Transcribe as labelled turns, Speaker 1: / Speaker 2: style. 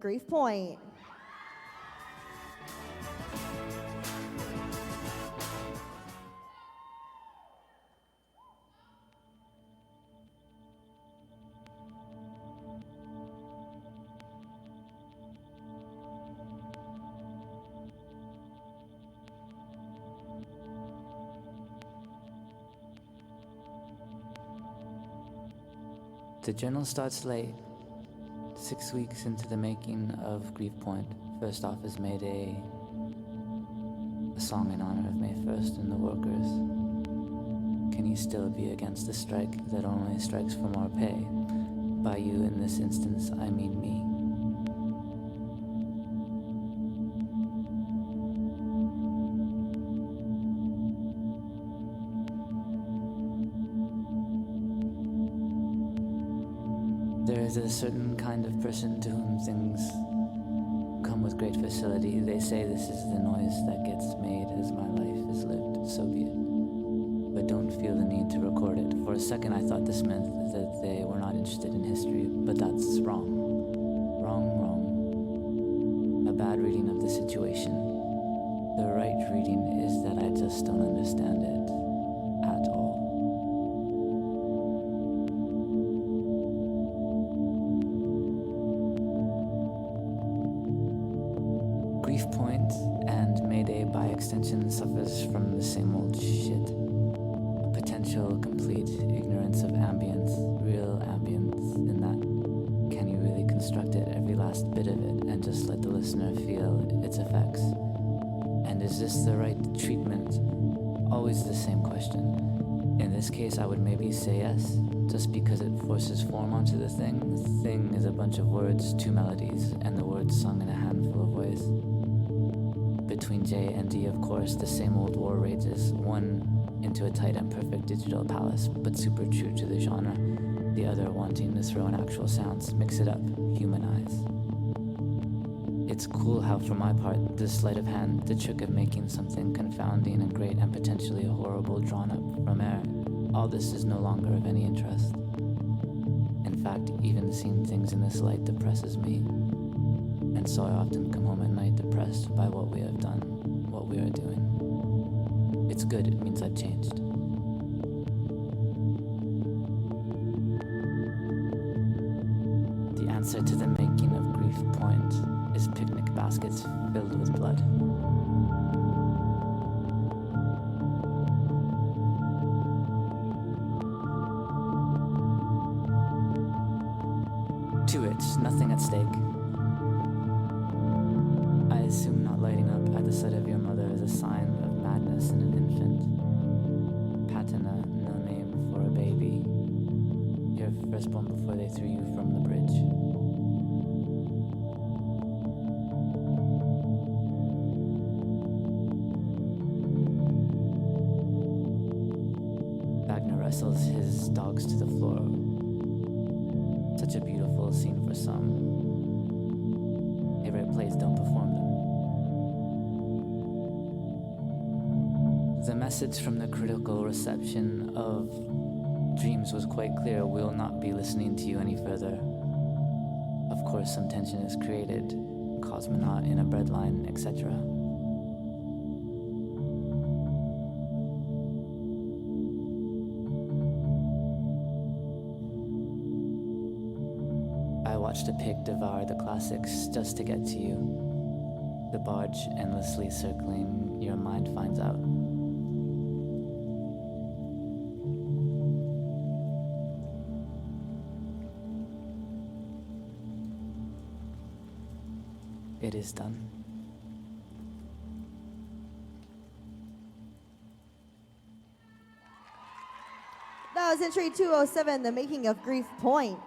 Speaker 1: Grief Point.
Speaker 2: The journal starts late, 6 weeks into the making of Grief Point. First off is made a song in honor of May 1st and the workers. Can you still be against a strike that only strikes for more pay? By you in this instance, I mean me. There is a certain kind of person to whom things come with great facility. They say this is the noise that gets made as my life is lived, so be it. But don't feel the need to record it. For a second I thought this meant that they were not interested in history, but that's wrong. Wrong. A bad reading of the situation. The right reading is that I just don't understand it at all. Grief Point and Mayday by extension suffers from the same old shit. A potential complete ignorance of ambience, real ambience in that. Can you really construct it, every last bit of it, and just let the listener feel its effects? And is this the right treatment? Always the same question. In this case, I would maybe say yes, just because it forces form onto the thing. The thing is a bunch of words, two melodies, and the words sung in a handful of ways. Between J and D, of course, the same old war rages, one into a tight and perfect digital palace, but super true to the genre, the other wanting to throw in actual sounds, mix it up, humanize. It's cool how, for my part, the sleight of hand, the trick of making something confounding and great and potentially horrible drawn up from air, all this is no longer of any interest. In fact, even seeing things in this light depresses me. And so I often come home at night depressed by what we have done, what we are doing. It's good, it means I've changed. The answer to the making of Grief Point is picnic baskets filled with blood. To it, nothing at stake. I assume not lighting up at the sight of your mother is a sign of madness in an infant. Patina, no name for a baby. Your firstborn before they threw you from the bridge. Wagner wrestles his dogs to the floor. Such a beautiful scene for some. Favorite plays don't perform them. The message from the critical reception of Dreams was quite clear. We'll not be listening to you any further. Of course, some tension is created. Cosmonaut in a breadline, etc. I watched a pig devour the classics just to get to you. The barge endlessly circling, your mind finds out. It is done.
Speaker 1: That was entry 207, The Making of Grief Point.